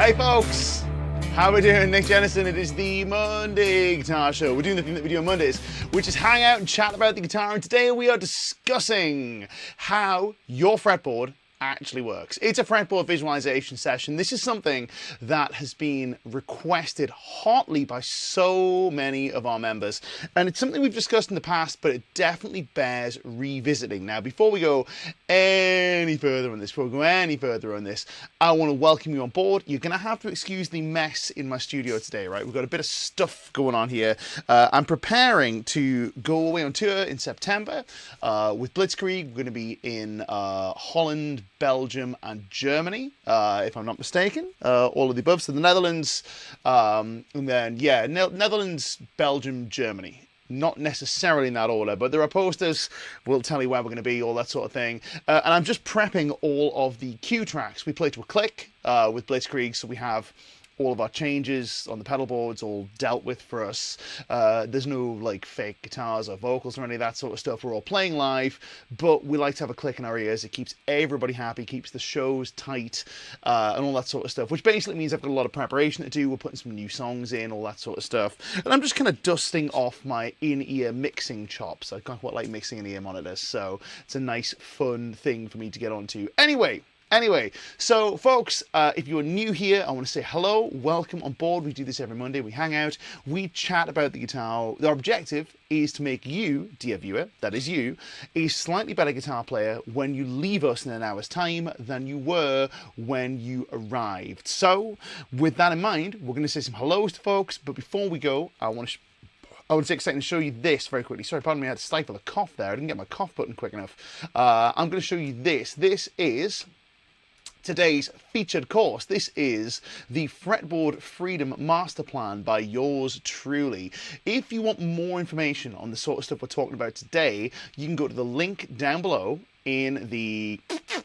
Hey folks, how are we doing? Nick Jennison. It is the Monday Guitar Show. We're doing the thing that we do on Mondays, which is hang out and chat about the guitar. And today we are discussing how your fretboard actually works. It's a fretboard visualization session. This is something that has been requested hotly by so many of our members, and it's something we've discussed in the past, but it definitely bears revisiting. Now, before we go any further on this, I want to welcome you on board. You're going to have to excuse the mess in my studio today, right? We've got a bit of stuff going on here. I'm preparing to go away on tour in September with Blitzkrieg. We're going to be in Holland, Belgium and Germany, if I'm not mistaken, all of the above. So the Netherlands, and then, yeah, Netherlands, Belgium, Germany. Not necessarily in that order, but there are posters. We'll tell you where we're going to be, all that sort of thing. And I'm just prepping all of the cue tracks. We play to a click with Blitzkrieg, so we have all of our changes on the pedal boards all dealt with for us. There's no like fake guitars or vocals or any of that sort of stuff. We're all playing live, but we like to have a click in our ears. It keeps everybody happy, keeps the shows tight, and all that sort of stuff, which basically means I've got a lot of preparation to do. We're putting some new songs in, all that sort of stuff. And I'm just kind of dusting off my in-ear mixing chops. I quite like mixing in-ear monitors, so it's a nice, fun thing for me to get onto. Anyway, so folks, if you're new here, I want to say hello, welcome on board. We do this every Monday. We hang out, we chat about the guitar. Our objective is to make you, dear viewer, that is you, a slightly better guitar player when you leave us in an hour's time than you were when you arrived. So, with that in mind, we're going to say some hellos to folks, but before we go, I was excited to show you this very quickly. Sorry, pardon me, I had to stifle a cough there. I didn't get my cough button quick enough. I'm going to show you this. This is today's featured course. This is the Fretboard Freedom Master Plan by yours truly. If you want more information on the sort of stuff we're talking about today, you can go to the link down below in the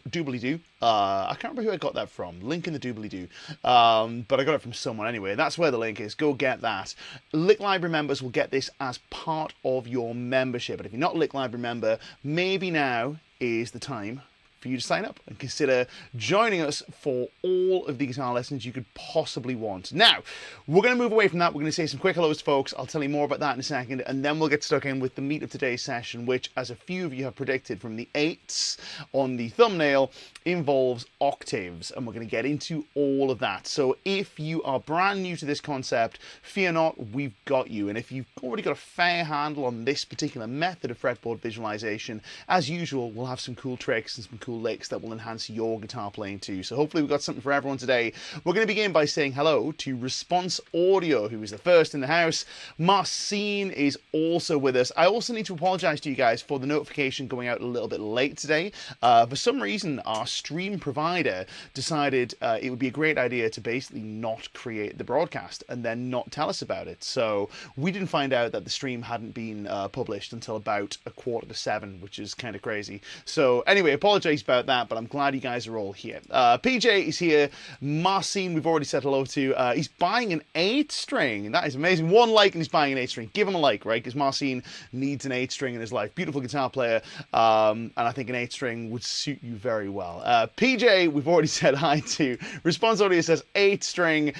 doobly-doo. I can't remember who I got that from. Link in the doobly-doo. But I got it from someone anyway. That's where the link is. Go get that. Lick Library members will get this as part of your membership. And if you're not a Lick Library member, maybe now is the time for you to sign up and consider joining us for all of the guitar lessons you could possibly want. Now, we're going to move away from that. We're going to say some quick hellos, folks. I'll tell you more about that in a second, and then we'll get stuck in with the meat of today's session, which, as a few of you have predicted from the 8s on the thumbnail, involves octaves, and we're going to get into all of that. So if you are brand new to this concept, fear not, we've got you. And if you've already got a fair handle on this particular method of fretboard visualization, as usual, we'll have some cool tricks and some cool licks that will enhance your guitar playing too. So hopefully we've got something for everyone today. We're going to begin by saying hello to Response Audio, who is the first in the house. Marcin is also with us. I also need to apologize to you guys for the notification going out a little bit late today. For some reason, our stream provider decided it would be a great idea to basically not create the broadcast and then not tell us about it. So we didn't find out that the stream hadn't been published until about 6:45, which is kind of crazy. So anyway, apologize about that, but I'm glad you guys are all here. PJ is here. Marcin, we've already said hello to. He's buying an 8-string. That is amazing. One like and he's buying an 8-string. Give him a like, right? Because Marcin needs an 8-string in his life. Beautiful guitar player, and I think an 8-string would suit you very well. PJ, we've already said hi to. Response Audio says 8-string.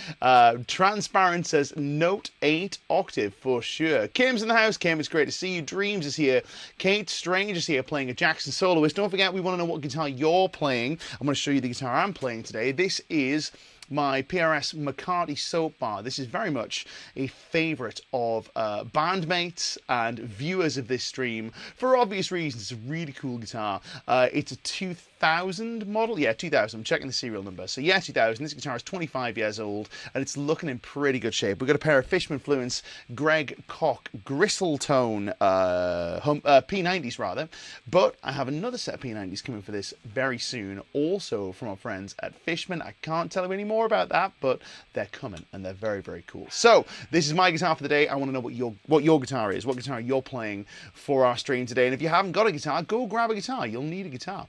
Transparent says note 8 octave for sure. Kim's in the house. Kim, it's great to see you. Dreams is here. Kate Strange is here playing a Jackson soloist. Don't forget, we want to know what guitar you're playing. I'm going to show you the guitar I'm playing today. This is my PRS McCarty soap bar. This is very much a favourite of bandmates and viewers of this stream for obvious reasons. It's a really cool guitar. It's a 2000 model. Yeah, 2000. I'm checking the serial number. So yeah, 2000. This guitar is 25 years old and it's looking in pretty good shape. We've got a pair of Fishman Fluence Greg Koch Gristle-tone P90s rather, but I have another set of P90s coming for this very soon, also from our friends at Fishman. I can't tell you any more about that, but they're coming and they're very, very cool. So this is my guitar for the day. I want to know what your guitar is, what guitar you're playing for our stream today. And if you haven't got a guitar, go grab a guitar. You'll need a guitar.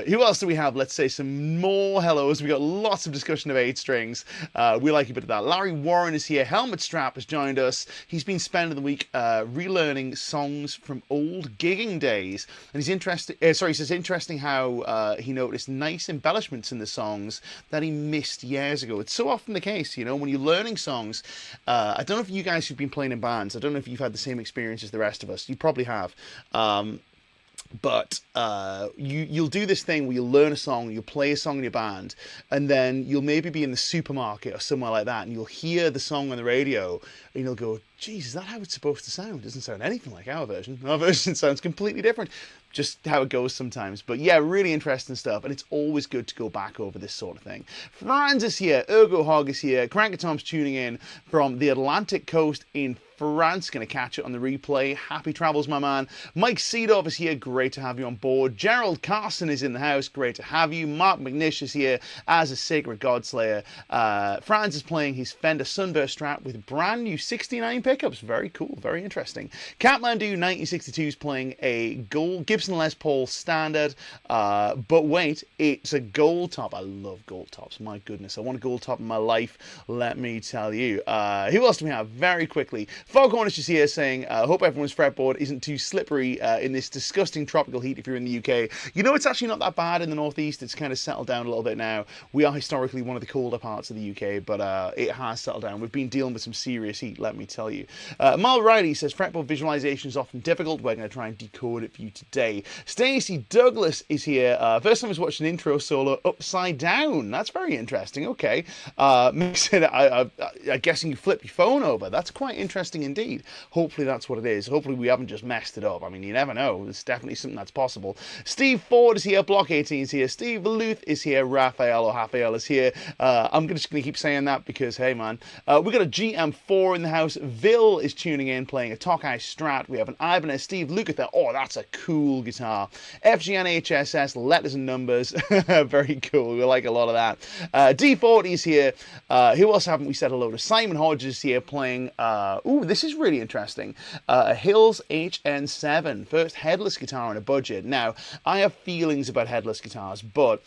Who else do we have? Let's say some more hellos. We got lots of discussion of 8 strings. We like a bit of that. Larry Warren is here. Helmet Strap has joined us. He's been spending the week relearning songs from old gigging days, and he's interested. He says interesting how he noticed nice embellishments in the songs that he missed years ago. It's so often the case, you know, when you're learning songs. I don't know if you guys who've been playing in bands, I don't know if you've had the same experience as the rest of us. You probably have. But you'll do this thing where you'll learn a song, you'll play a song in your band, and then you'll maybe be in the supermarket or somewhere like that, and you'll hear the song on the radio, and you'll go, geez, is that how it's supposed to sound? It doesn't sound anything like our version. Our version sounds completely different. Just how it goes sometimes. But yeah, really interesting stuff, and it's always good to go back over this sort of thing. Franz is here, Ergo Hog is here, Cranker Tom's tuning in from the Atlantic coast in France. Going to catch it on the replay. Happy travels, my man. Mike Seedorf is here. Great to have you on board. Gerald Carson is in the house. Great to have you. Mark McNish is here as a Sacred Godslayer. Franz is playing his Fender Sunburst Strat with brand new 69 pickups. Very cool. Very interesting. Catmandu 1962 is playing a gold Gibson Les Paul Standard. But wait, it's a gold top. I love gold tops. My goodness. I want a gold top in my life. Let me tell you. Who else do we have? Very quickly. Foghorn is just here saying, hope everyone's fretboard isn't too slippery in this disgusting tropical heat if you're in the UK. You know, it's actually not that bad in the northeast. It's kind of settled down a little bit now. We are historically one of the colder parts of the UK, but it has settled down. We've been dealing with some serious heat, let me tell you. Mal Riley says, fretboard visualization is often difficult. We're going to try and decode it for you today. Stacey Douglas is here. First time I was watching an intro solo upside down. That's very interesting. Okay. Makes it, I'm guessing you flip your phone over. That's quite interesting indeed. Hopefully that's what it is. Hopefully we haven't just messed it up. I mean, you never know. It's definitely something that's possible. Steve Ford is here. Block 18 is here. Steve Luth is here. Raphael is here. I'm just going to keep saying that because, hey, man. We've got a GM4 in the house. Vil is tuning in, playing a Tokai Strat. We have an Ibanez Steve Lukather. Oh, that's a cool guitar. FGN HSS, letters and numbers. Very cool. We like a lot of that. D40 is here. Who else haven't we said hello to? Simon Hodges is here, playing... ooh, this is really interesting. A Hills HN7, first headless guitar on a budget. Now, I have feelings about headless guitars, but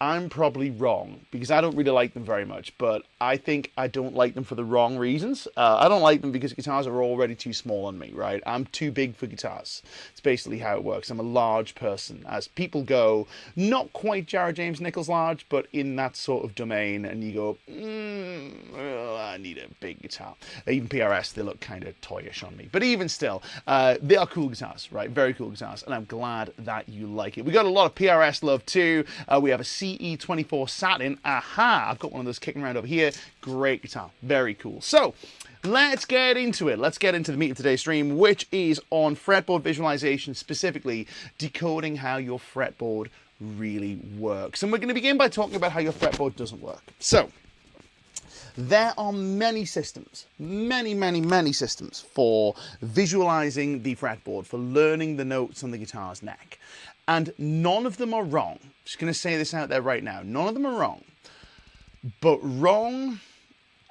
I'm probably wrong because I don't really like them very much, but I think I don't like them for the wrong reasons. I don't like them because guitars are already too small on me, right? I'm too big for guitars. It's basically how it works. I'm a large person. As people go, not quite Jared James Nichols large, but in that sort of domain, and you go, well, I need a big guitar. Even PRS, they look kind of toyish on me. But even still, they are cool guitars, right? Very cool guitars, and I'm glad that you like it. We got a lot of PRS love too. We have a CE24 Satin. Aha! I've got one of those kicking around over here. Great guitar. Very cool. So, let's get into it. Let's get into the meat of today's stream, which is on fretboard visualization, specifically decoding how your fretboard really works. And we're going to begin by talking about how your fretboard doesn't work. So, there are many systems, many systems for visualizing the fretboard, for learning the notes on the guitar's neck. And none of them are wrong. Just going to say this out there right now. None of them are wrong. But wrong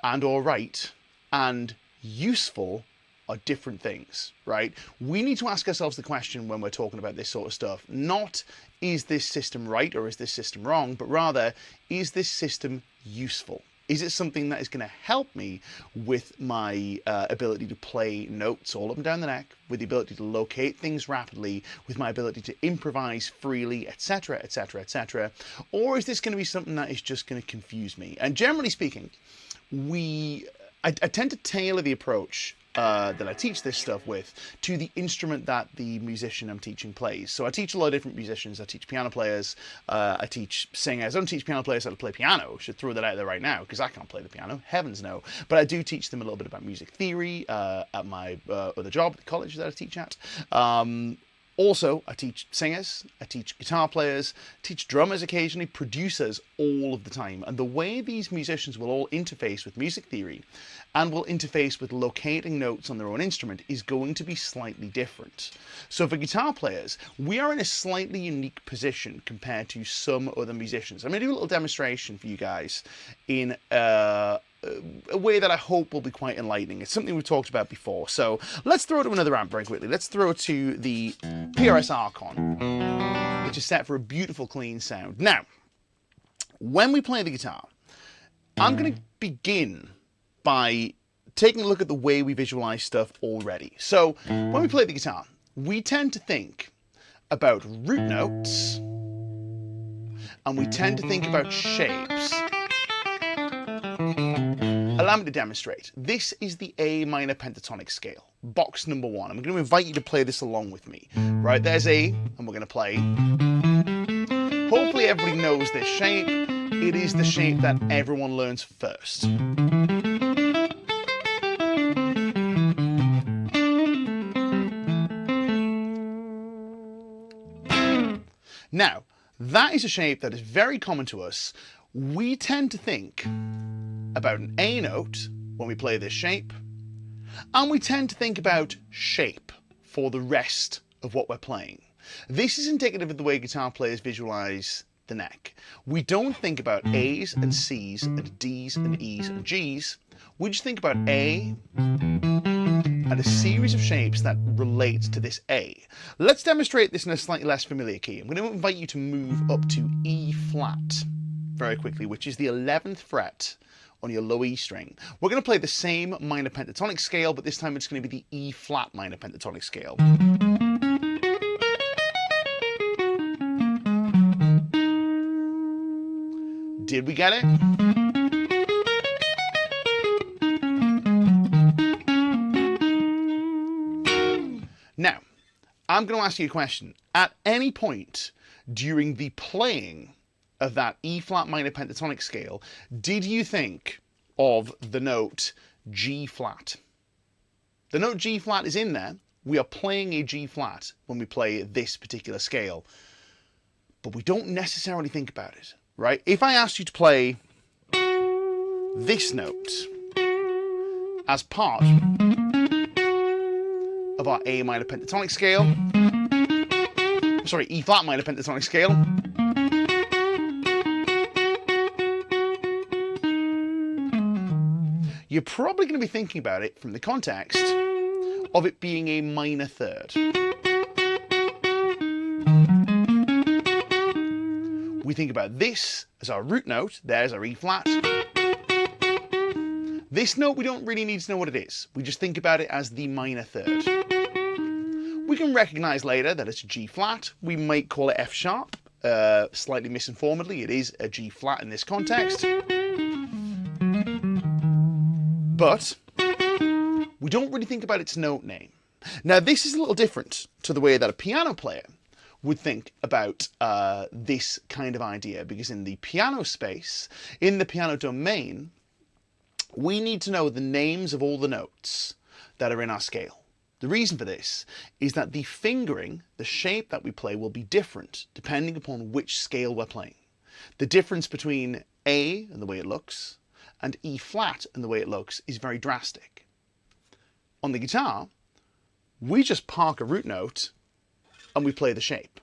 and all right and useful are different things, right? We need to ask ourselves the question when we're talking about this sort of stuff. Not, is this system right or is this system wrong? But rather, is this system useful? Is it something that is going to help me with my ability to play notes all up and down the neck, with the ability to locate things rapidly, with my ability to improvise freely, etc., etc., etc.? Or is this going to be something that is just going to confuse me? And generally speaking, I tend to tailor the approach that I teach this stuff with to the instrument that the musician I'm teaching plays. So I teach a lot of different musicians. I teach piano players, I teach singers. I don't teach piano players how to play piano. I should throw that out there right now because I can't play the piano, heavens no. But I do teach them a little bit about music theory at my other job, the college that I teach at. Also, I teach singers, I teach guitar players, teach drummers occasionally, producers all of the time. And the way these musicians will all interface with music theory and will interface with locating notes on their own instrument is going to be slightly different. So for guitar players, we are in a slightly unique position compared to some other musicians. I'm going to do a little demonstration for you guys in a way that I hope will be quite enlightening. It's something we've talked about before. So let's throw to another amp very quickly. Let's throw to the PRS Archon. which is set for a beautiful clean sound. Now, when we play the guitar, I'm going to begin by taking a look at the way we visualize stuff already. So when we play the guitar, we tend to think about root notes and we tend to think about shapes. Allow me to demonstrate. This is the A minor pentatonic scale, box number 1. I'm going to invite you to play this along with me. Right, there's A, and we're going to play. Hopefully everybody knows this shape. It is the shape that everyone learns first. Now, that is a shape that is very common to us. We tend to think about an A note when we play this shape, and we tend to think about shape for the rest of what we're playing. This is indicative of the way guitar players visualize the neck. We don't think about A's and C's and D's and E's and G's. We just think about A and a series of shapes that relate to this A. Let's demonstrate this in a slightly less familiar key. I'm going to invite you to move up to E flat very quickly, which is the 11th fret on your low E string. We're going to play the same minor pentatonic scale, but this time it's going to be the E flat minor pentatonic scale. Did we get it? Now, I'm going to ask you a question. At any point during the playing of that E flat minor pentatonic scale, did you think of the note G flat? The note G flat is in there. We are playing a G flat when we play this particular scale, but we don't necessarily think about it, right? If I asked you to play this note as part of our A minor pentatonic scale, sorry, E flat minor pentatonic scale, you're probably going to be thinking about it from the context of it being a minor third. We think about this as our root note, there's our E flat. This note, we don't really need to know what it is. We just think about it as the minor third. We can recognize later that it's a G flat. We might call it F sharp, slightly misinformedly. It is a G flat in this context. But we don't really think about its note name. Now, this is a little different to the way that a piano player would think about this kind of idea, because in the piano space, in the piano domain, we need to know the names of all the notes that are in our scale. The reason for this is that the fingering, the shape that we play, will be different depending upon which scale we're playing. The difference between A and the way it looks and E flat and the way it looks is very drastic. On the guitar, we just park a root note and we play the shape.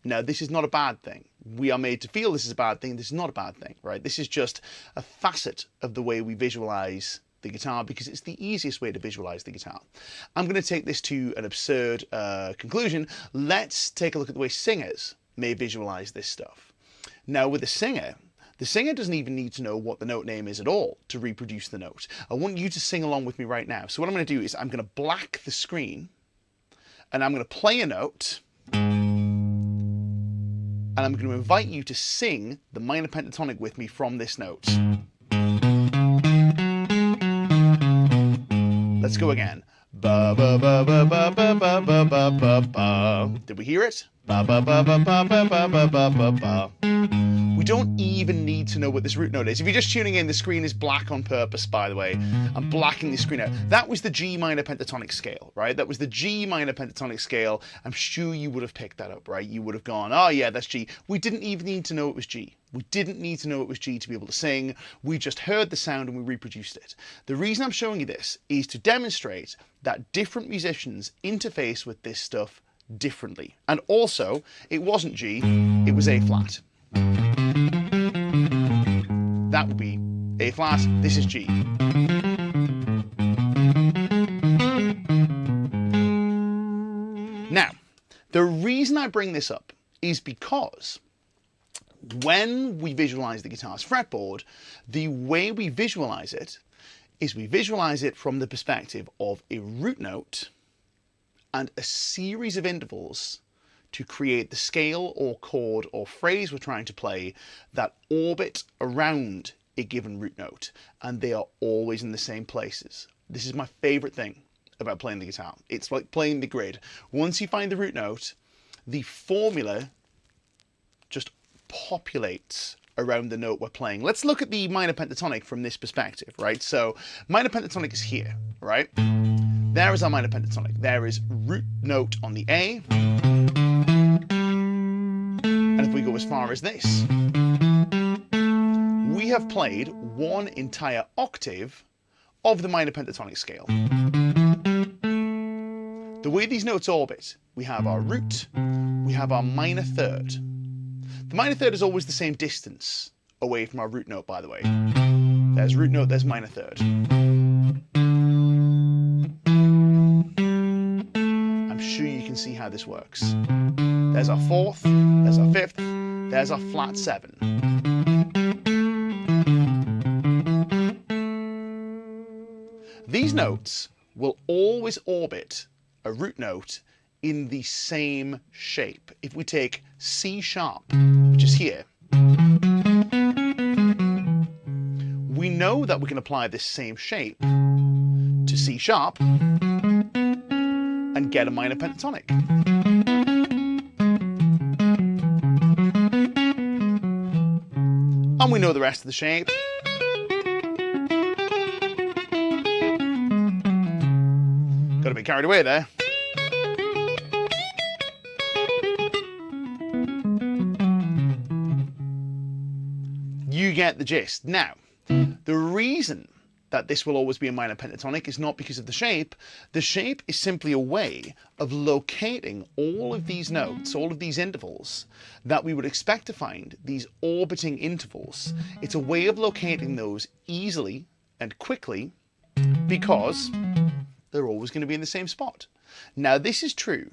Now, this is not a bad thing. We are made to feel this is a bad thing. This is not a bad thing, right? This is just a facet of the way we visualize the guitar, because it's the easiest way to visualize the guitar. I'm going to take this to an absurd conclusion. Let's take a look at the way singers may visualize this stuff. Now, with a singer, the singer doesn't even need to know what the note name is at all to reproduce the note. I want you to sing along with me right now. So what I'm going to do is I'm going to black the screen and I'm going to play a note and I'm going to invite you to sing the minor pentatonic with me from this note. Let's go again. Ba ba ba ba ba ba ba ba ba ba ba. Did we hear it? Ba ba ba ba ba ba ba ba ba ba ba. We don't even need to know what this root note is. If you're just tuning in, the screen is black on purpose, by the way. I'm blacking the screen out. That was the G minor pentatonic scale, right? That was the G minor pentatonic scale. I'm sure you would have picked that up, right? You would have gone, oh yeah, that's G. We didn't even need to know it was G. We didn't need to know it was G to be able to sing. We just heard the sound and we reproduced it. The reason I'm showing you this is to demonstrate that different musicians interface with this stuff differently. And also, it wasn't G, it was A flat. That would be A flat, this is G. Now, the reason I bring this up is because when we visualize the guitar's fretboard, the way we visualize it is we visualize it from the perspective of a root note and a series of intervals to create the scale or chord or phrase we're trying to play that orbit around a given root note, and they are always in the same places. This is my favorite thing about playing the guitar. It's like playing the grid. Once you find the root note, the formula just populates around the note we're playing. Let's look at the minor pentatonic from this perspective, right? So minor pentatonic is here, right? There is our minor pentatonic. There is root note on the A. And if we go as far as this, we have played one entire octave of the minor pentatonic scale. The way these notes orbit, we have our root, we have our minor third. The minor third is always the same distance away from our root note, by the way. There's root note, there's minor third. I'm sure you can see how this works. There's our fourth, there's our fifth, there's our flat seven. These notes will always orbit a root note in the same shape. If we take C sharp, which is here, we know that we can apply this same shape to C sharp and get a minor pentatonic. And we know the rest of the shape. Got a bit carried away there. You get the gist. Now, the reason that this will always be a minor pentatonic is not because of the shape. The shape is simply a way of locating all of these notes, all of these intervals that we would expect to find, these orbiting intervals. It's a way of locating those easily and quickly because they're always going to be in the same spot. Now, this is true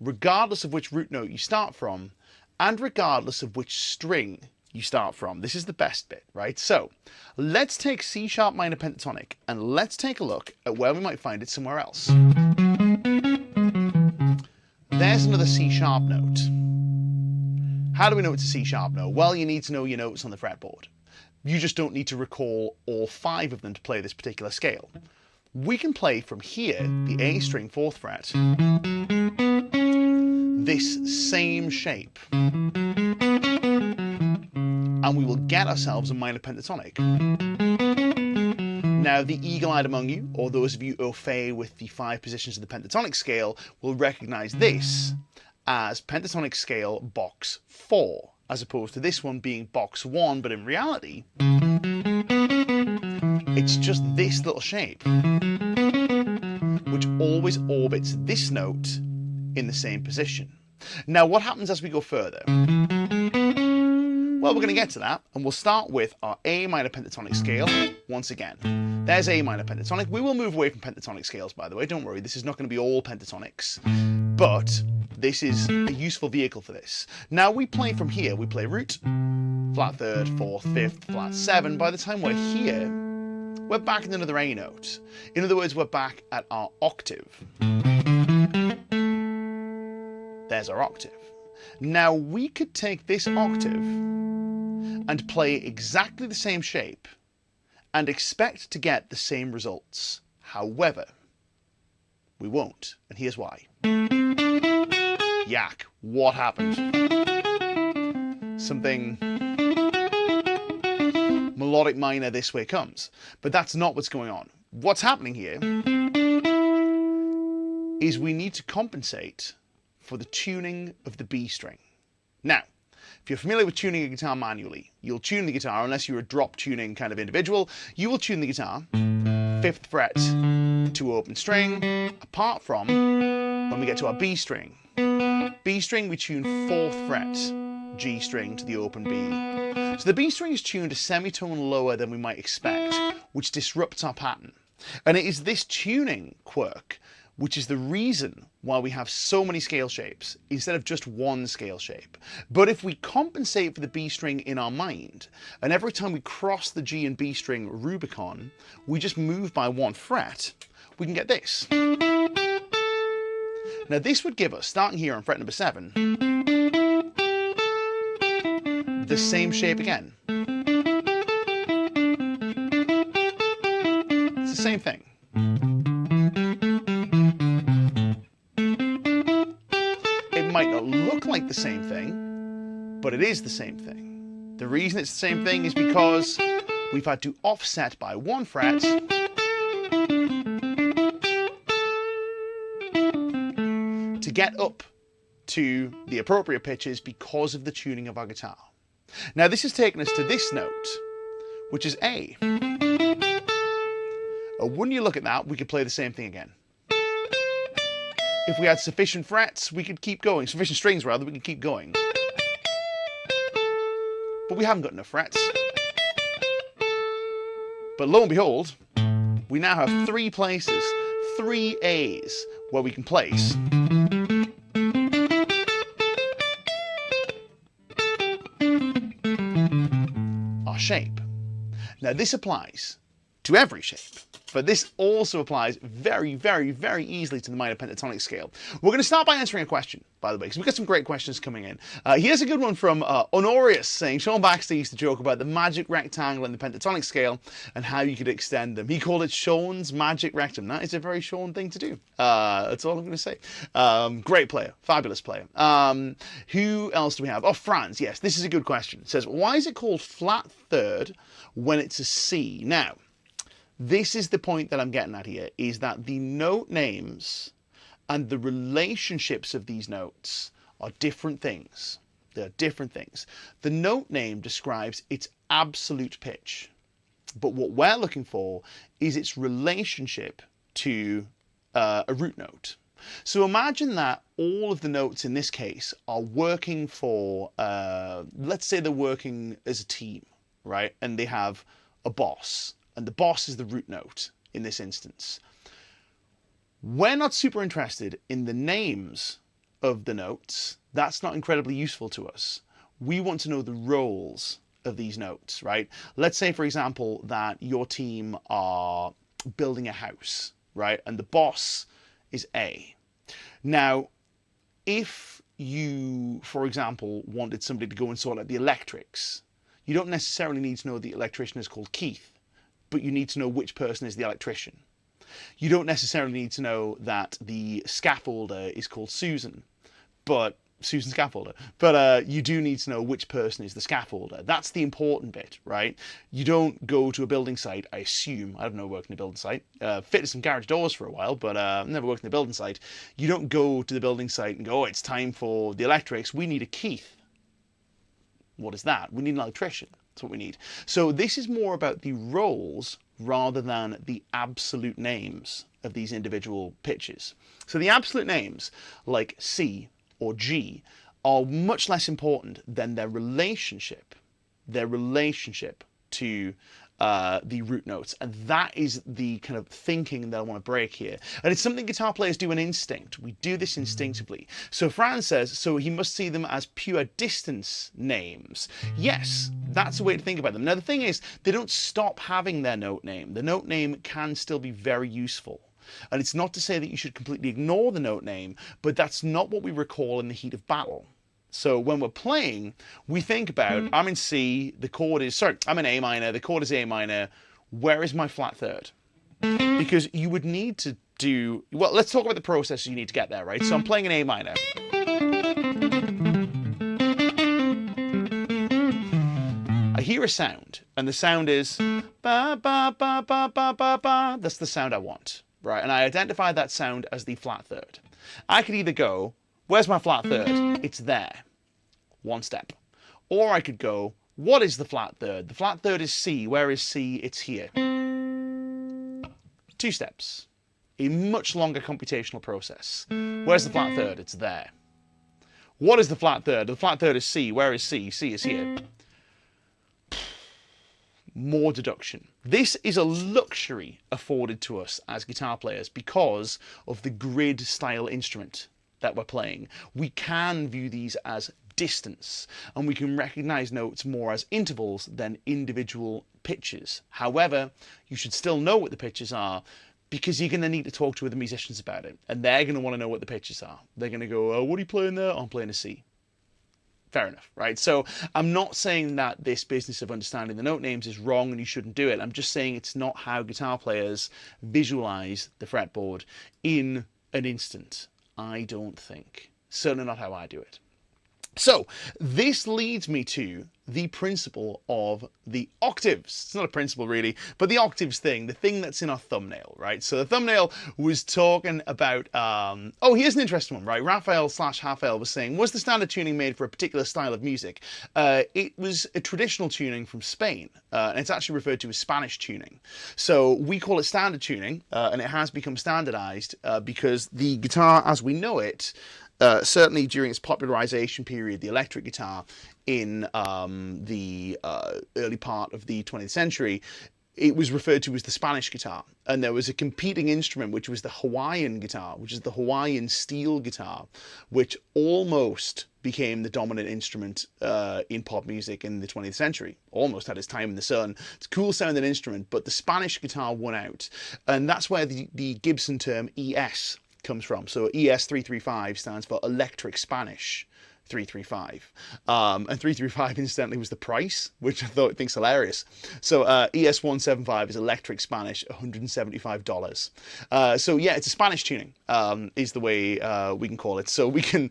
regardless of which root note you start from and regardless of which string you start from. This is the best bit, right? So let's take C sharp minor pentatonic and let's take a look at where we might find it somewhere else. There's another C sharp note. How do we know it's a C sharp note? Well, you need to know your notes on the fretboard. You just don't need to recall all 5 of them to play this particular scale. We can play from here, the A string 4th fret, this same shape. And we will get ourselves a minor pentatonic. Now, the eagle-eyed among you, or those of you au fait with the 5 positions of the pentatonic scale, will recognize this as pentatonic scale box 4, as opposed to this one being box 1, but in reality, it's just this little shape, which always orbits this note in the same position. Now, what happens as we go further? Well, we're going to get to that, and we'll start with our A minor pentatonic scale once again. There's A minor pentatonic. We will move away from pentatonic scales, by the way. Don't worry, this is not going to be all pentatonics, but this is a useful vehicle for this. Now, we play from here. We play root, flat 3rd, 4th, 5th, flat 7. By the time we're here, we're back in another A note. In other words, we're back at our octave. There's our octave. Now, we could take this octave and play exactly the same shape and expect to get the same results. However, we won't, and here's why. Yak, what happened? Something melodic minor this way comes, but that's not what's going on. What's happening here is we need to compensate for the tuning of the B string. Now, if you're familiar with tuning a guitar manually, you'll tune the guitar, unless you're a drop tuning kind of individual, you will tune the guitar 5th fret to open string, apart from when we get to our B string. B string, we tune 4th fret, G string to the open B. So the B string is tuned a semitone lower than we might expect, which disrupts our pattern. And it is this tuning quirk which is the reason why we have so many scale shapes instead of just one scale shape. But if we compensate for the B string in our mind, and every time we cross the G and B string Rubicon, we just move by 1 fret, we can get this. Now this would give us, starting here on fret number 7, the same shape again. It's the same thing. It might not look like the same thing, but it is the same thing. The reason it's the same thing is because we've had to offset by 1 fret to get up to the appropriate pitches because of the tuning of our guitar. Now this has taken us to this note, which is A. Wouldn't you look at that, we could play the same thing again. If we had sufficient frets, we could keep going. Sufficient strings, rather, we could keep going. But we haven't got enough frets. But lo and behold, we now have 3 places, 3 A's, where we can place our shape. Now this applies to every shape, but this also applies very, very, very easily to the minor pentatonic scale. We're going to start by answering a question, by the way, because we've got some great questions coming in. Here's a good one from Honorius saying, Sean Baxter used to joke about the magic rectangle in the pentatonic scale and how you could extend them. He called it Sean's magic rectum. That is a very Sean thing to do. That's all I'm going to say. Great player, fabulous player. Who else do we have? Oh, Franz, yes, this is a good question. It says, why is it called flat third when it's a C? Now, this is the point that I'm getting at here, is that the note names and the relationships of these notes are different things. They're different things. The note name describes its absolute pitch, but what we're looking for is its relationship to a root note. So imagine that all of the notes in this case are working for, let's say they're working as a team, right? And they have a boss. And the boss is the root note in this instance. We're not super interested in the names of the notes. That's not incredibly useful to us. We want to know the roles of these notes, right? Let's say, for example, that your team are building a house, right? And the boss is A. Now, if you, for example, wanted somebody to go and sort out the electrics, you don't necessarily need to know the electrician is called Keith, but you need to know which person is the electrician. You don't necessarily need to know that the scaffolder is called Susan, but Susan Scaffolder. But you do need to know which person is the scaffolder. That's the important bit, right? You don't go to a building site, I assume. I've never worked in a building site. Fitted some garage doors for a while, but never worked in a building site. You don't go to the building site and go, oh, it's time for the electrics. We need a Keith. What is that? We need an electrician. That's what we need. So this is more about the roles rather than the absolute names of these individual pitches. So the absolute names, like C or G, are much less important than their relationship to the root notes. And that is the kind of thinking that I want to break here. And it's something guitar players do in instinct. We do this instinctively. So Franz says, so he must see them as pure distance names. Yes, that's a way to think about them. Now the thing is, they don't stop having their note name. The note name can still be very useful. And it's not to say that you should completely ignore the note name, but that's not what we recall in the heat of battle. So when we're playing, we think about, I'm in C, the chord is, sorry, I'm in A minor, the chord is A minor, where is my flat third? Because you would need to do, well, let's talk about the process you need to get there, right? So I'm playing an A minor. I hear a sound, and the sound is ba ba ba ba ba ba ba. That's the sound I want, right? And I identify that sound as the flat third. I could either go, where's my flat third? It's there. One step. Or I could go, what is the flat third? The flat third is C. Where is C? It's here. 2 steps. A much longer computational process. Where's the flat third? It's there. What is the flat third? The flat third is C. Where is C? C is here. more deduction. This is a luxury afforded to us as guitar players because of the grid style instrument that we're playing. We can view these as distance, and we can recognize notes more as intervals than individual pitches. However, you should still know what the pitches are, because you're going to need to talk to other musicians about it, and they're going to want to know what the pitches are. They're going to go, oh, what are you playing there? I'm playing a C. Fair enough, right? So I'm not saying that this business of understanding the note names is wrong and you shouldn't do it. I'm just saying it's not how guitar players visualize the fretboard in an instant. I don't think. Certainly not how I do it. So this leads me to the principle of the octaves. It's not a principle really, but the octaves thing, the thing that's in our thumbnail, right? So the thumbnail was talking about, oh, here's an interesting one, right? Raphael/Hafael was saying, was the standard tuning made for a particular style of music? It was a traditional tuning from Spain, and it's actually referred to as Spanish tuning. So we call it standard tuning, and it has become standardized because the guitar as we know it, certainly during its popularization period, the electric guitar in the early part of the 20th century, it was referred to as the Spanish guitar. And there was a competing instrument, which was the Hawaiian guitar, which is the Hawaiian steel guitar, which almost became the dominant instrument in pop music in the 20th century. Almost had its time in the sun. It's a cool sounding instrument, but the Spanish guitar won out. And that's where the Gibson term ES comes from. So ES 335 stands for Electric Spanish 335. And 335 incidentally was the price, which I think's hilarious. So ES 175 is Electric Spanish, $175. So yeah, it's a Spanish tuning, is the way we can call it. So we can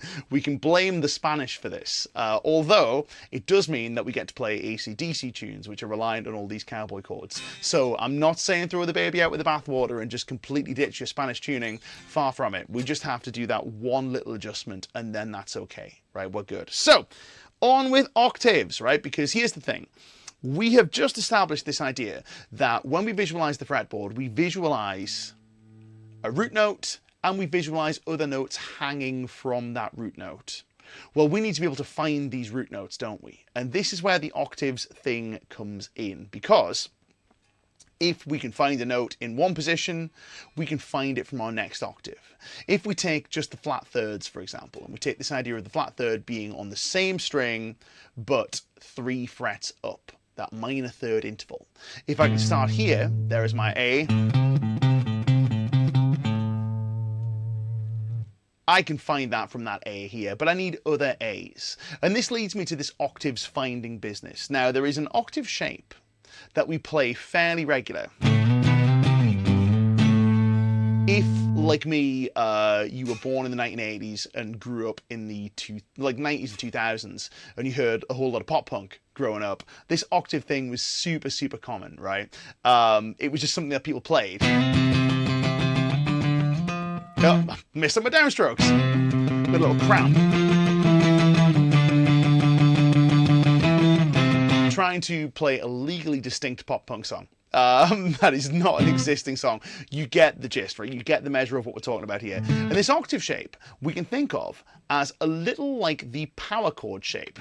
blame the Spanish for this, although it does mean that we get to play AC/DC tunes, which are reliant on all these cowboy chords. So I'm not saying throw the baby out with the bathwater and just completely ditch your Spanish tuning. Far from it. We just have to do that one little adjustment, and then that's okay. Right, we're good. So, on with octaves, right? Because here's the thing. We have just established this idea that when we visualize the fretboard, we visualize a root note and we visualize other notes hanging from that root note. Well, we need to be able to find these root notes, don't we? And this is where the octaves thing comes in, because if we can find a note in one position, we can find it from our next octave. If we take just the flat thirds, for example, and we take this idea of the flat third being on the same string, but 3 frets up, that minor third interval. If I can start here, there is my A. I can find that from that A here, but I need other A's. And this leads me to this octaves finding business. Now, there is an octave shape that we play fairly regular. If, like me, you were born in the 1980s and grew up in the 90s and 2000s, and you heard a whole lot of pop punk growing up, this octave thing was super, super common, right? It was just something that people played. Oh, missed up my downstrokes. Got a little cramp. Trying to play a legally distinct pop punk song. That is not an existing song. You get the gist, right? You get the measure of what we're talking about here. And this octave shape we can think of as a little like the power chord shape.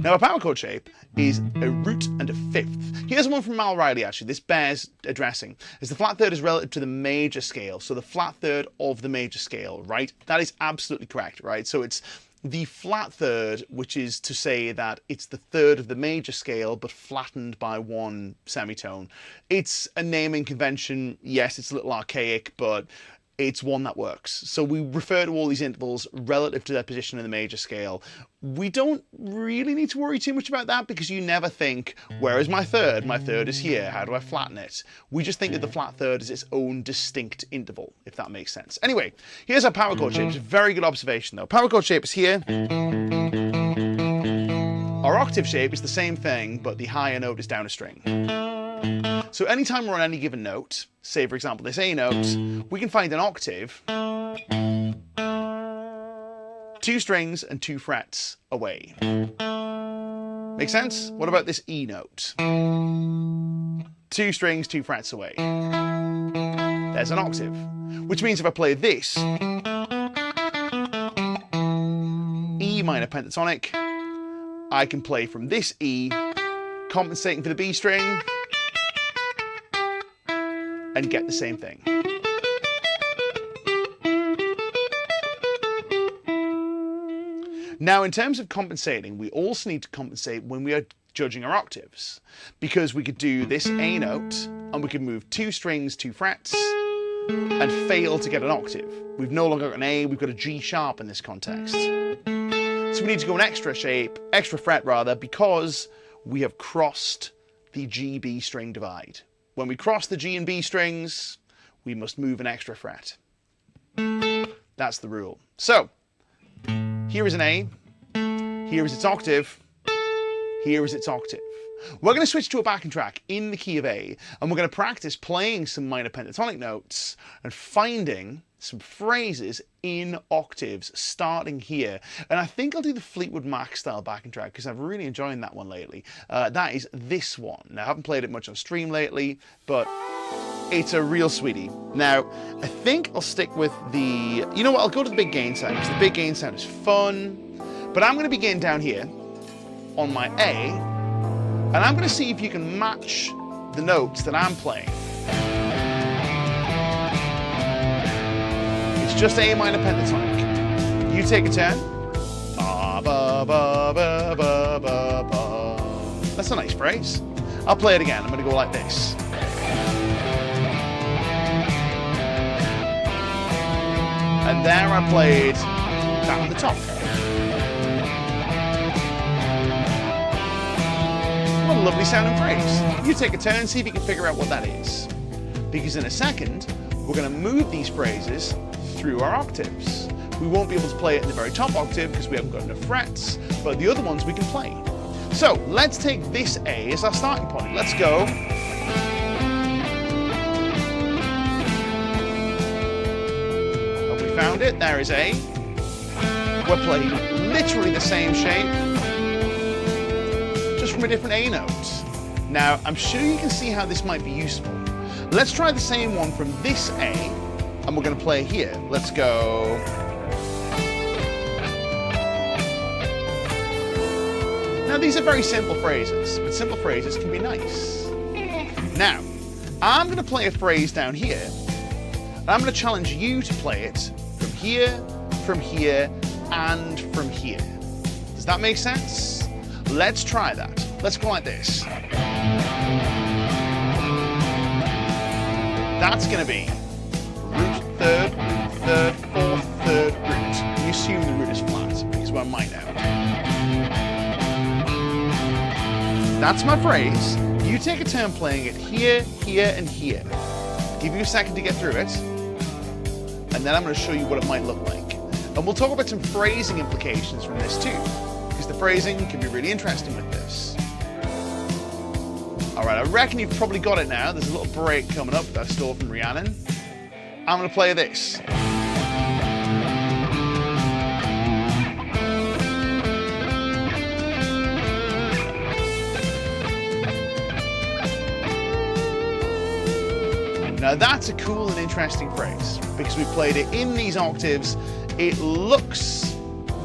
Now, a power chord shape is a root and a fifth. Here's one from Mal Riley, actually. This bears addressing, as the flat third is relative to the major scale. So the flat third of the major scale, right? That is absolutely correct, right? So it's the flat third, which is to say that it's the third of the major scale, but flattened by 1 semitone. It's a naming convention. Yes, it's a little archaic, but it's one that works. So we refer to all these intervals relative to their position in the major scale. We don't really need to worry too much about that, because you never think, where is my third? My third is here. How do I flatten it? We just think of the flat third as its own distinct interval, if that makes sense. Anyway, here's our power chord shape. It's a very good observation, though. Power chord shape is here. Our octave shape is the same thing, but the higher note is down a string. So anytime we're on any given note, say for example this A note, we can find an octave 2 strings and 2 frets away. Make sense? What about this E note? 2 strings, 2 frets away. There's an octave. Which means if I play this, E minor pentatonic, I can play from this E, compensating for the B string, and get the same thing. Now, in terms of compensating, we also need to compensate when we are judging our octaves, because we could do this A note and we could move 2 strings, 2 frets, and fail to get an octave. We've no longer got an A, we've got a G sharp in this context. So we need to go an extra fret rather, because we have crossed the G-B string divide. When we cross the G and B strings, we must move an extra fret. That's the rule. So, here is an A, here is its octave, here is its octave. We're going to switch to a backing track in the key of A, and we're going to practice playing some minor pentatonic notes and finding some phrases in octaves starting here. And I think I'll do the Fleetwood Mac style backing track because I've really enjoyed that one lately. That is this one. Now, I haven't played it much on stream lately, but it's a real sweetie. Now, I think I'll stick with the, you know what, I'll go to the big gain sound because the big gain sound is fun. But I'm going to begin down here on my A, and I'm going to see if you can match the notes that I'm playing. It's just A minor pentatonic. You take a turn. Ba, ba, ba, ba, ba, ba, ba. That's a nice phrase. I'll play it again. I'm going to go like this. And there I played that on the top. What a lovely sounding phrase. You take a turn and see if you can figure out what that is. Because in a second, we're going to move these phrases through our octaves. We won't be able to play it in the very top octave because we haven't got enough frets, but the other ones we can play. So let's take this A as our starting point. Let's go. Have we found it? There is A. We're playing literally the same shape, just from a different A note. Now, I'm sure you can see how this might be useful. Let's try the same one from this A, and we're going to play here. Let's go. Now, these are very simple phrases, but simple phrases can be nice. Now, I'm going to play a phrase down here, and I'm going to challenge you to play it from here, and from here. Does that make sense? Let's try that. Let's go like this. That's going to be root, third, fourth, third, root. You assume the root is flat, because we're on my note. That's my phrase. You take a turn playing it here, here, and here. I'll give you a second to get through it, and then I'm going to show you what it might look like. And we'll talk about some phrasing implications from this too, because the phrasing can be really interesting with this. All right, I reckon you've probably got it now. There's a little break coming up that I stole from Rhiannon. I'm going to play this. Now that's a cool and interesting phrase because we played it in these octaves. It looks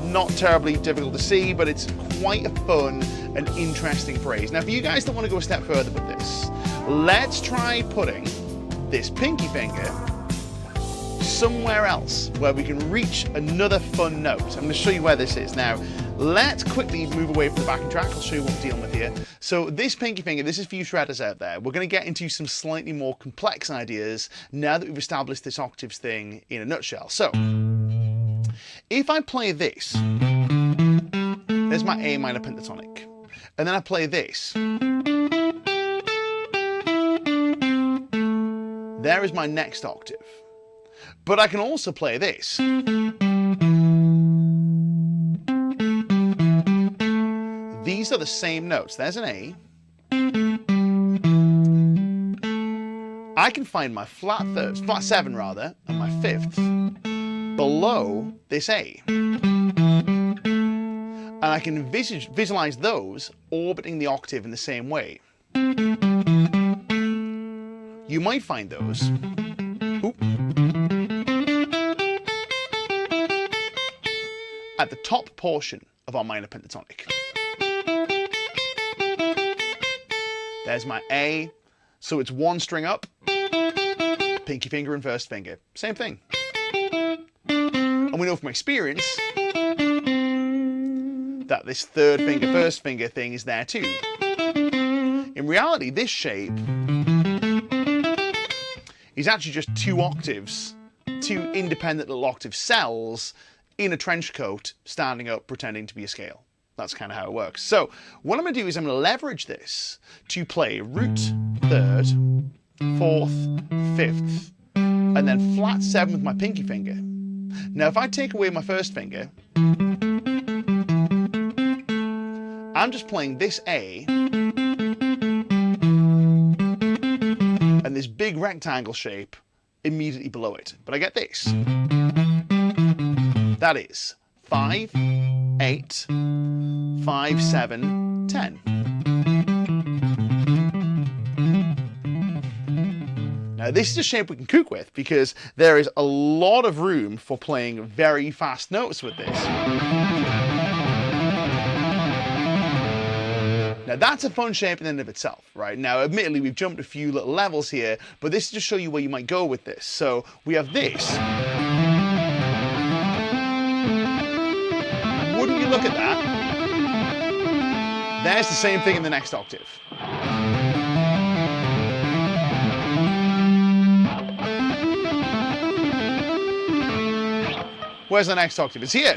not terribly difficult to see, but it's quite a fun and interesting phrase. Now for you guys that want to go a step further with this, let's try putting this pinky finger somewhere else where we can reach another fun note. I'm going to show you where this is. Now, let's quickly move away from the backing track. I'll show you what we're dealing with here. So this pinky finger, this is for you shredders out there. We're going to get into some slightly more complex ideas now that we've established this octaves thing in a nutshell. So, if I play this, there's my A minor pentatonic, and then I play this. There is my next octave. But I can also play this. These are the same notes. There's an A. I can find my flat third, flat 7 rather, and my 5th below this A. And I can visualize those orbiting the octave in the same way. You might find those at the top portion of our minor pentatonic. There's my A. So it's one string up, pinky finger and first finger. Same thing. And we know from experience that this third finger, first finger thing is there too. In reality, this shape is actually just two octaves, two independent little octave cells in a trench coat standing up pretending to be a scale. That's kind of how it works. So what I'm going to do is I'm going to leverage this to play root third, fourth, fifth, and then flat seven with my pinky finger. Now if I take away my first finger, I'm just playing this A and this big rectangle shape immediately below it. But I get this. That is 5, 8, 5, 7, 10. Now this is a shape we can cook with because there is a lot of room for playing very fast notes with this. Now that's a fun shape in and of itself, right? Now admittedly we've jumped a few little levels here, but this is to show you where you might go with this. So we have this. Wouldn't you look at that? There's the same thing in the next octave. Where's the next octave? It's here.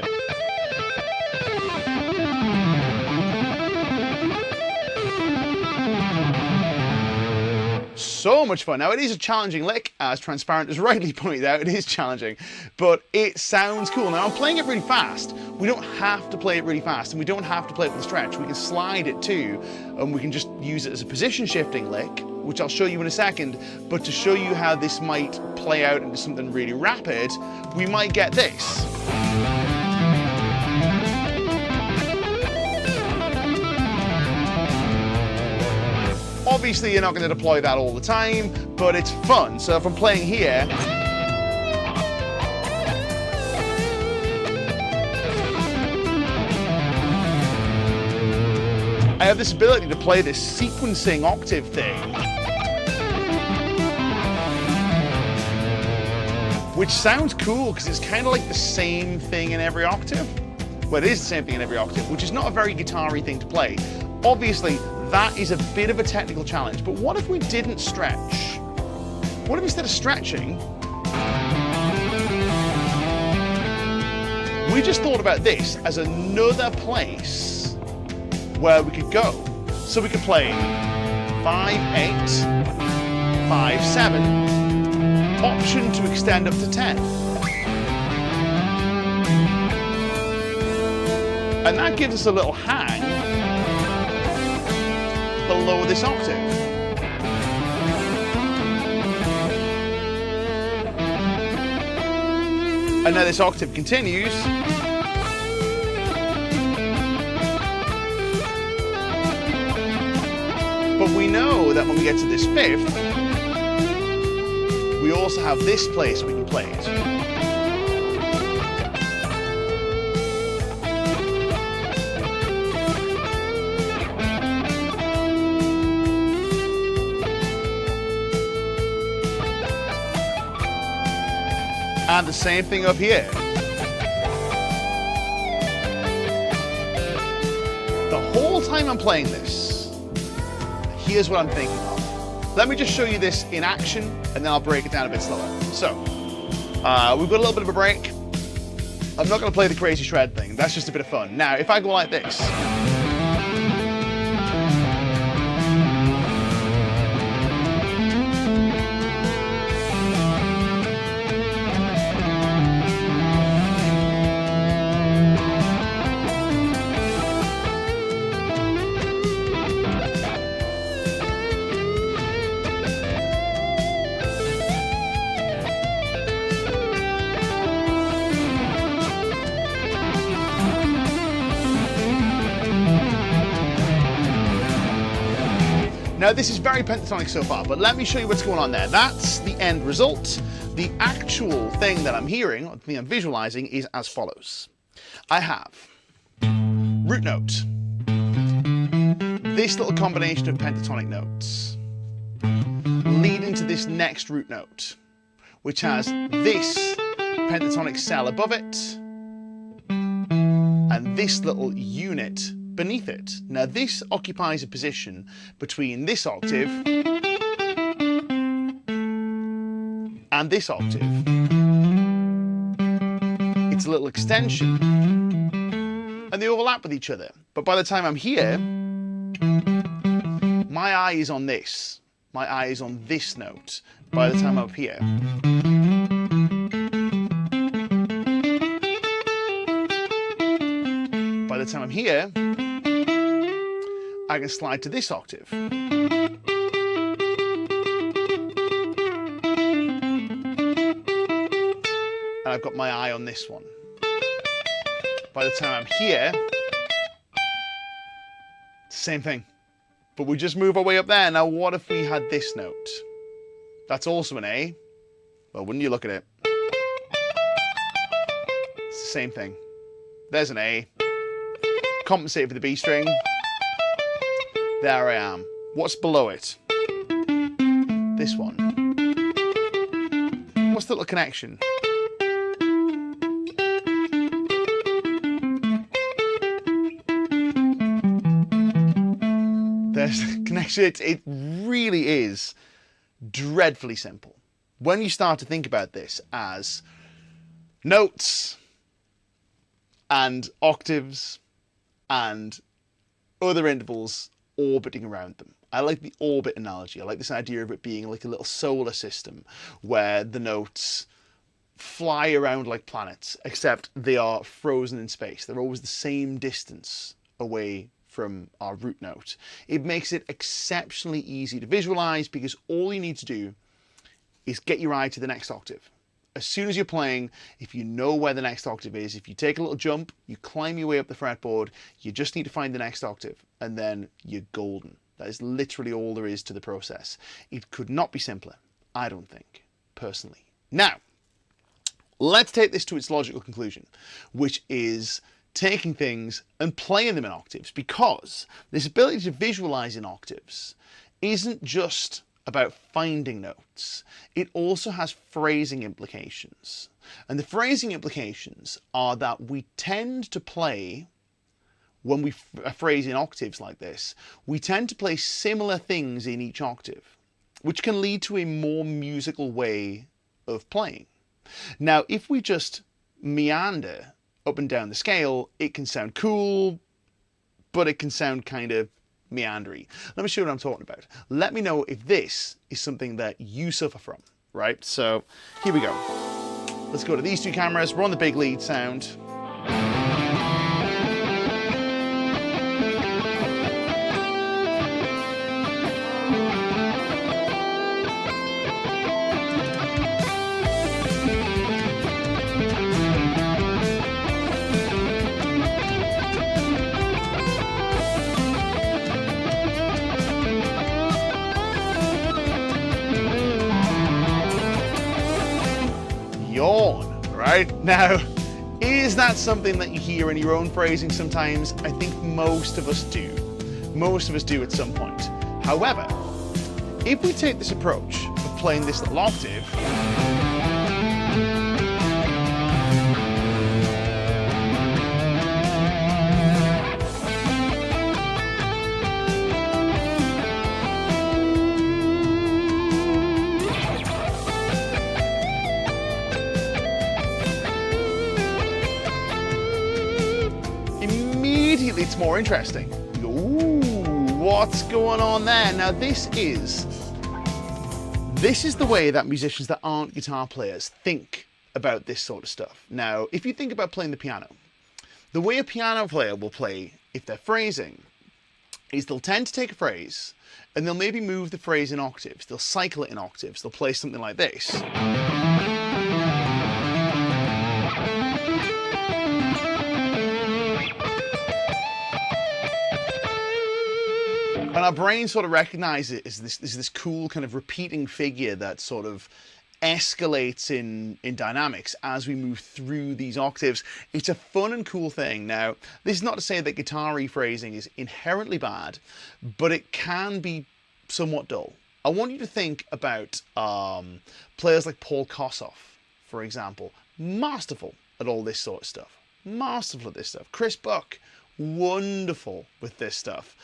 So much fun. Now it is a challenging lick, as Transparent has rightly pointed out, it is challenging, but it sounds cool. Now I'm playing it really fast. We don't have to play it really fast, and we don't have to play it with a stretch. We can slide it too, and we can just use it as a position shifting lick, which I'll show you in a second, but to show you how this might play out into something really rapid, we might get this. Obviously you're not going to deploy that all the time, but it's fun. So if I'm playing here, I have this ability to play this sequencing octave thing, which sounds cool because it's kind of like the same thing in every octave. Well, it is the same thing in every octave, which is not a very guitar-y thing to play. Obviously, that is a bit of a technical challenge, but what if we didn't stretch? What if instead of stretching, we just thought about this as another place where we could go? So we could play 5, 8, 5, 7, option to extend up to 10. And that gives us a little hang below this octave. And now this octave continues. But we know that when we get to this fifth, we also have this place we can play it. And the same thing up here. The whole time I'm playing this, here's what I'm thinking of. Let me just show you this in action, and then I'll break it down a bit slower. So, we've got a little bit of a break. I'm not going to play the crazy shred thing. That's just a bit of fun. Now, if I go like this. Now this is very pentatonic so far, but let me show you what's going on there. That's the end result. The actual thing that I'm hearing, or the thing I'm visualizing, is as follows. I have root note, this little combination of pentatonic notes leading to this next root note, which has this pentatonic cell above it and this little unit beneath it. Now this occupies a position between this octave and this octave. It's a little extension and they overlap with each other. But by the time I'm here, my eye is on this. My eye is on this note by the time I'm up here. By the time I'm here, I can slide to this octave. And I've got my eye on this one. By the time I'm here, it's the same thing. But we just move our way up there. Now what if we had this note? That's also an A. Well, wouldn't you look at it? It's the same thing. There's an A. Compensate for the B string. There I am. What's below it? This one. What's the little connection? There's the connection. It really is dreadfully simple. When you start to think about this as notes and octaves and other intervals orbiting around them. I like the orbit analogy. I like this idea of it being like a little solar system where the notes fly around like planets, except they are frozen in space. They're always the same distance away from our root note. It makes it exceptionally easy to visualize because all you need to do is get your eye to the next octave. As soon as you're playing, if you know where the next octave is, if you take a little jump, you climb your way up the fretboard, you just need to find the next octave and then you're golden. That is literally all there is to the process. It could not be simpler, I don't think, personally. Now, let's take this to its logical conclusion, which is taking things and playing them in octaves, because this ability to visualize in octaves isn't just about finding notes. It also has phrasing implications. And the phrasing implications are that we tend to play, when we phrase in octaves like this, we tend to play similar things in each octave, which can lead to a more musical way of playing. Now, if we just meander up and down the scale, it can sound cool, but it can sound kind of meandery. Let me show you what I'm talking about. Let me know if this is something that you suffer from, right? So here we go. Let's go to these two cameras. We're on the big lead sound. Right? Now, is that something that you hear in your own phrasing sometimes? I think most of us do. Most of us do at some point. However, if we take this approach of playing this little octave, immediately it's more interesting. You go, ooh, what's going on there? Now this is the way that musicians that aren't guitar players think about this sort of stuff. Now, if you think about playing the piano, the way a piano player will play, if they're phrasing, is they'll tend to take a phrase and they'll maybe move the phrase in octaves. They'll cycle it in octaves. They'll play something like this. And our brain sort of recognizes it as this cool kind of repeating figure that sort of escalates in dynamics as we move through these octaves. It's a fun and cool thing. Now, this is not to say that guitar rephrasing is inherently bad, but it can be somewhat dull. I want you to think about players like Paul Kossoff, for example. Masterful at all this sort of stuff. Masterful at this stuff. Chris Buck, wonderful with this stuff.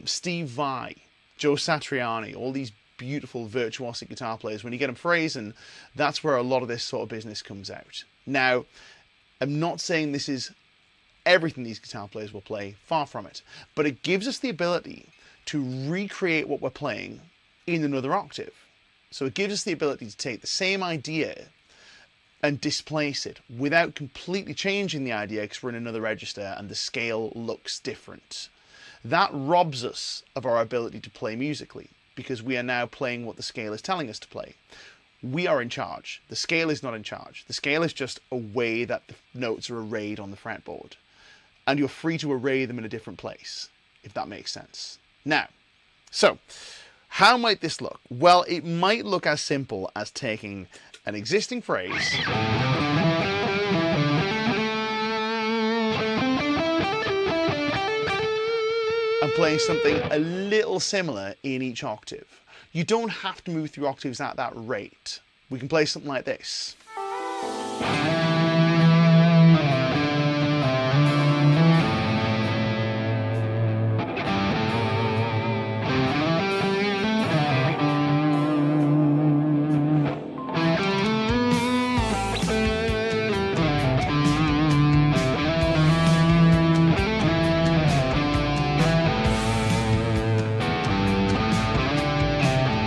Steve Vai, Joe Satriani, all these beautiful virtuosic guitar players. When you get them phrasing, that's where a lot of this sort of business comes out. Now, I'm not saying this is everything these guitar players will play, far from it, but it gives us the ability to recreate what we're playing in another octave. So it gives us the ability to take the same idea and displace it without completely changing the idea because we're in another register and the scale looks different. That robs us of our ability to play musically, because we are now playing what the scale is telling us to play. We are in charge. The scale is not in charge. The scale is just a way that the notes are arrayed on the fretboard. And you're free to array them in a different place, if that makes sense. Now, so, how might this look? Well, it might look as simple as taking an existing phrase and playing something a little similar in each octave. You don't have to move through octaves at that rate. We can play something like this.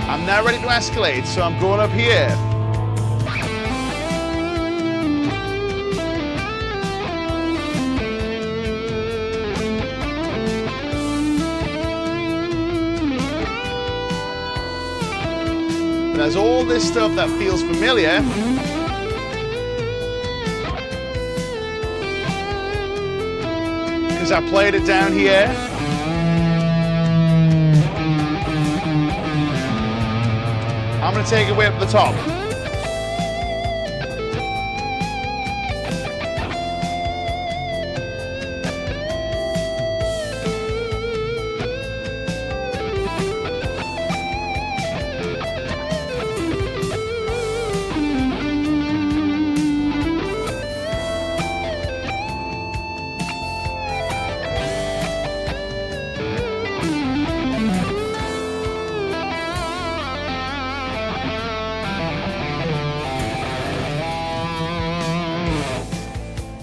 I'm now ready to escalate, so I'm going up here. And there's all this stuff that feels familiar. Because I played it down here. I'm going to take it way up to the top.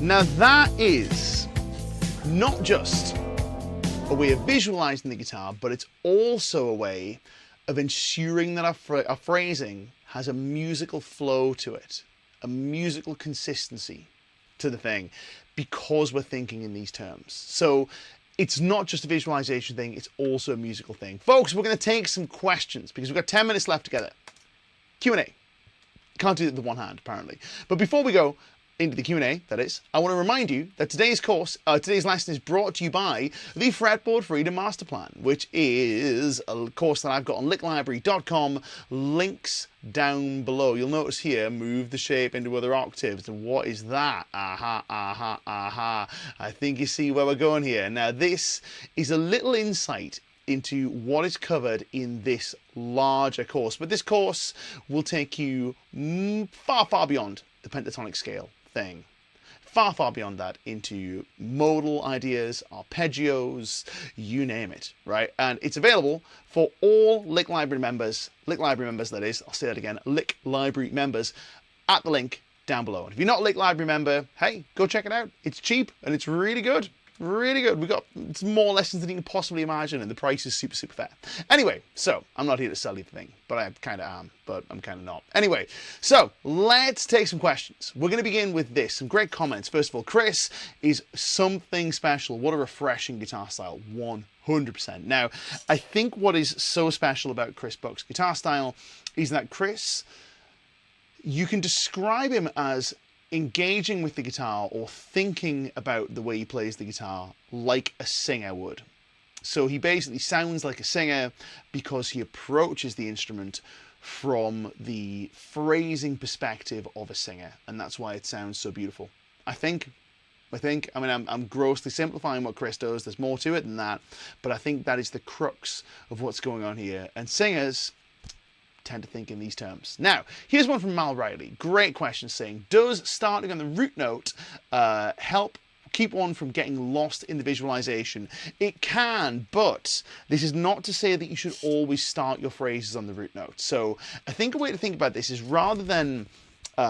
Now that is not just a way of visualizing the guitar, but it's also a way of ensuring that our phrasing has a musical flow to it, a musical consistency to the thing, because we're thinking in these terms. So it's not just a visualization thing, it's also a musical thing. Folks, we're going to take some questions because we've got 10 minutes left together. Q&A. Can't do it with one hand, apparently. But before we go into the Q&A, that is, I want to remind you that today's lesson is brought to you by the Fretboard Freedom Master Plan, which is a course that I've got on licklibrary.com. Links down below. You'll notice here, move the shape into other octaves. And what is that? Aha, aha, aha. I think you see where we're going here. Now, this is a little insight into what is covered in this larger course. But this course will take you far, far beyond the pentatonic scale thing. Far, far beyond that into modal ideas, arpeggios, you name it, right? And it's available for all Lick Library members, that is, I'll say that again, Lick Library members, at the link down below. And if you're not a Lick Library member, hey, go check it out. It's cheap and it's really good. Really good. It's more lessons than you can possibly imagine, and the price is super, super fair. Anyway, so I'm not here to sell you the thing, but I kind of am, but I'm kind of not. Anyway, so let's take some questions. We're going to begin with this. Some great comments. First of all, Chris is something special. What a refreshing guitar style. 100%. Now, I think what is so special about Chris Buck's guitar style is that Chris, you can describe him as engaging with the guitar or thinking about the way he plays the guitar like a singer would. So he basically sounds like a singer because he approaches the instrument from the phrasing perspective of a singer, and that's why it sounds so beautiful. I think, I mean, I'm grossly simplifying what Chris does. There's more to it than that, but I think that is the crux of what's going on here. And singers tend to think in these terms. Now, here's one from Mal Riley. Great question, saying, does starting on the root note help keep one from getting lost in the visualization? It can, but this is not to say that you should always start your phrases on the root note. So I think a way to think about this is, rather than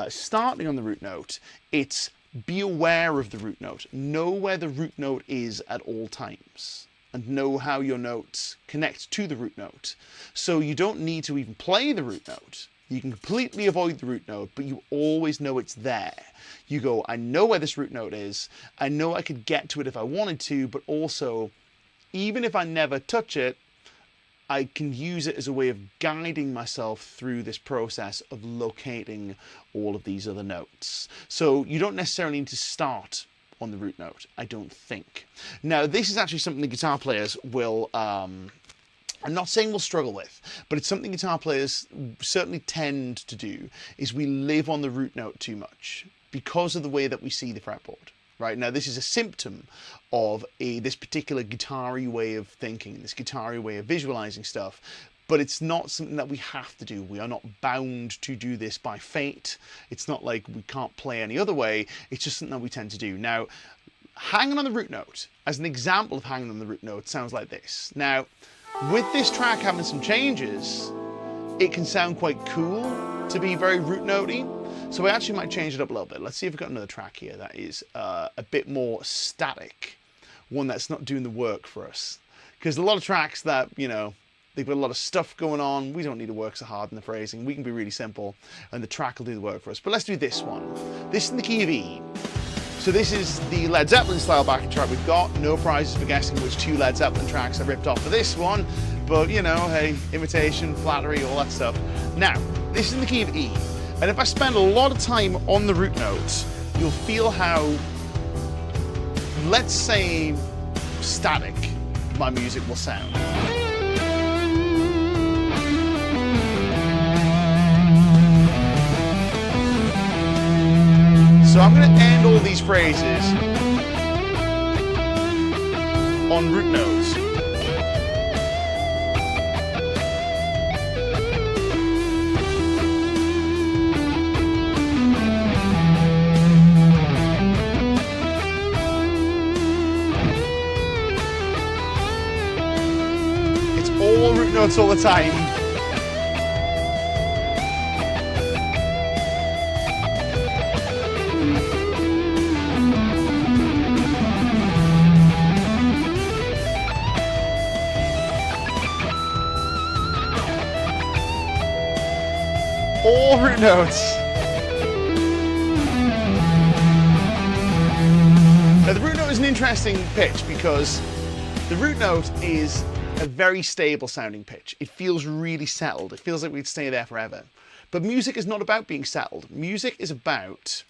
starting on the root note, it's be aware of the root note. Know where the root note is at all times, and know how your notes connect to the root note. So you don't need to even play the root note. You can completely avoid the root note, but you always know it's there. You go, I know where this root note is. I know I could get to it if I wanted to, but also, even if I never touch it, I can use it as a way of guiding myself through this process of locating all of these other notes. So you don't necessarily need to start on the root note, I don't think. Now, this is actually something the guitar players will, I'm not saying we'll struggle with, but it's something guitar players certainly tend to do, is we live on the root note too much because of the way that we see the fretboard. Right, now this is a symptom of this particular guitar-y way of thinking, this guitar-y way of visualizing stuff, but it's not something that we have to do. We are not bound to do this by fate. It's not like we can't play any other way. It's just something that we tend to do. Now, hanging on the root note, as an example of hanging on the root note, sounds like this. Now, with this track having some changes, it can sound quite cool to be very root notey. So I actually might change it up a little bit. Let's see if we've got another track here that is a bit more static, one that's not doing the work for us. Because a lot of tracks that, you know, they've got a lot of stuff going on, we don't need to work so hard in the phrasing. We can be really simple, and the track will do the work for us. But let's do this one. This is in the key of E. So this is the Led Zeppelin style backing track we've got. No prizes for guessing which two Led Zeppelin tracks I ripped off for this one. But, you know, hey, imitation, flattery, all that stuff. Now, this is in the key of E. And if I spend a lot of time on the root notes, you'll feel how, let's say, static my music will sound. So I'm going to end all these phrases on root notes. All root notes all the time. All root notes. Now the root note is an interesting pitch because the root note is a very stable sounding pitch. It feels really settled. It feels like we'd stay there forever. But music is not about being settled. Music is about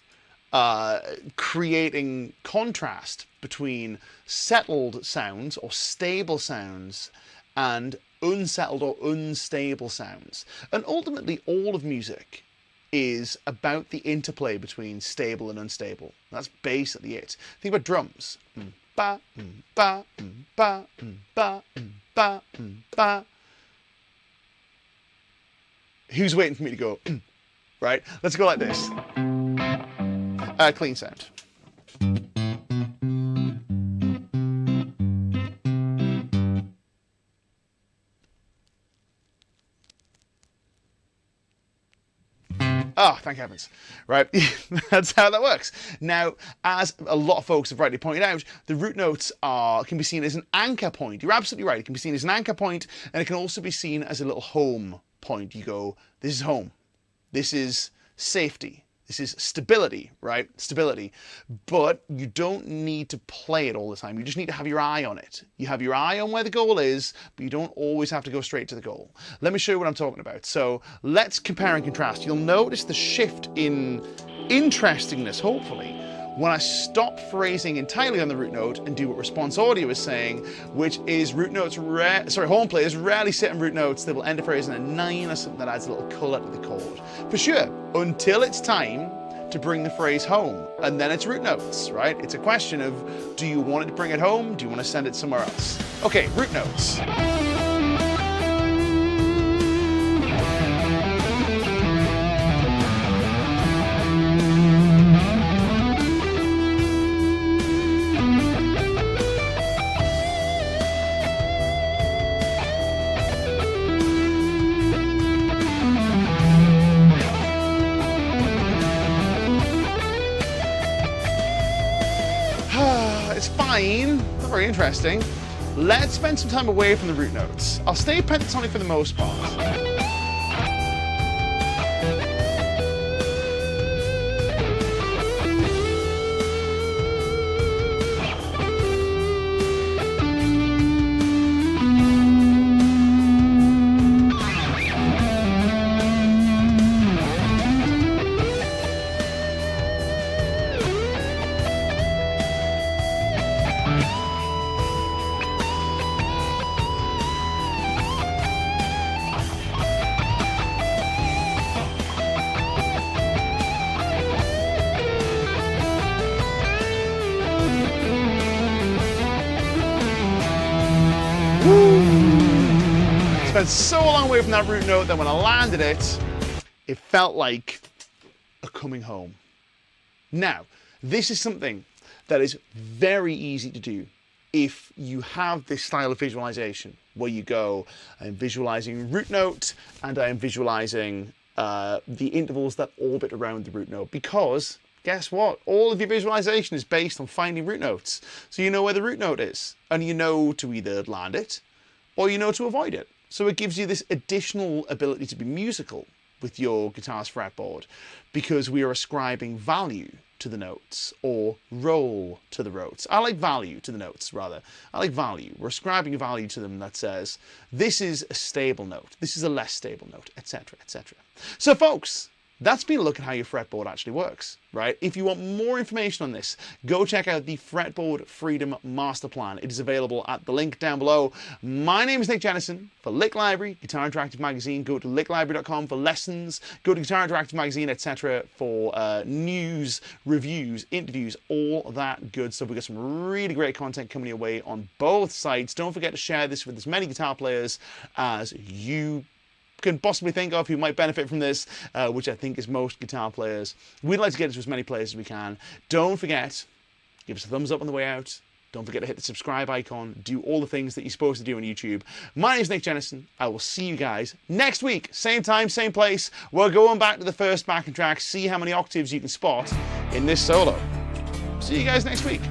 creating contrast between settled sounds or stable sounds and unsettled or unstable sounds. And ultimately, all of music is about the interplay between stable and unstable. That's basically it. Think about drums. Ba, ba, ba, ba, ba, ba. Who's waiting for me to go? Right? Let's go like this. Clean sound. Oh, thank heavens. Right, that's how that works. Now, as a lot of folks have rightly pointed out, the root notes can be seen as an anchor point. You're absolutely right. It can be seen as an anchor point, and it can also be seen as a little home point. You go, this is home. This is safety. This is stability, right? Stability. But you don't need to play it all the time. You just need to have your eye on it. You have your eye on where the goal is, but you don't always have to go straight to the goal. Let me show you what I'm talking about. So let's compare and contrast. You'll notice the shift in interestingness, hopefully, when I stop phrasing entirely on the root note and do what response audio is saying, which is horn players rarely sit on root notes. They will end a phrase in a 9 or something that adds a little colour to the chord. For sure, until it's time to bring the phrase home, and then it's root notes, right? It's a question of, do you want it to bring it home? Do you want to send it somewhere else? Okay, root notes. It's fine, not very interesting. Let's spend some time away from the root notes. I'll stay pentatonic for the most part. Spent so long away from that root note that when I landed it, it felt like a coming home. Now, this is something that is very easy to do if you have this style of visualization where you go, I'm visualizing root note and I am visualizing the intervals that orbit around the root note, because guess what? All of your visualization is based on finding root notes. So you know where the root note is, and you know to either land it or you know to avoid it. So it gives you this additional ability to be musical with your guitar's fretboard, because we are ascribing value to the notes, or role to the notes. I like value to the notes, rather. I like value. We're ascribing a value to them that says, this is a stable note, this is a less stable note, etc., etc. So folks, that's been a look at how your fretboard actually works, right? If you want more information on this, go check out the Fretboard Freedom Master Plan. It is available at the link down below. My name is Nick Jennison for Lick Library, Guitar Interactive Magazine. Go to licklibrary.com for lessons. Go to Guitar Interactive Magazine, etc. for news, reviews, interviews, all that good stuff. We've got some really great content coming your way on both sites. Don't forget to share this with as many guitar players as you can possibly think of who might benefit from this, which I think is most guitar players. We'd like to get it to as many players as we can. Don't forget, give us a thumbs up on the way out. Don't forget to hit the subscribe icon. Do all the things that you're supposed to do on YouTube. My name is Nick Jennison. I will see you guys next week. Same time, same place. We're going back to the first backing track, see how many octaves you can spot in this solo. See you guys next week.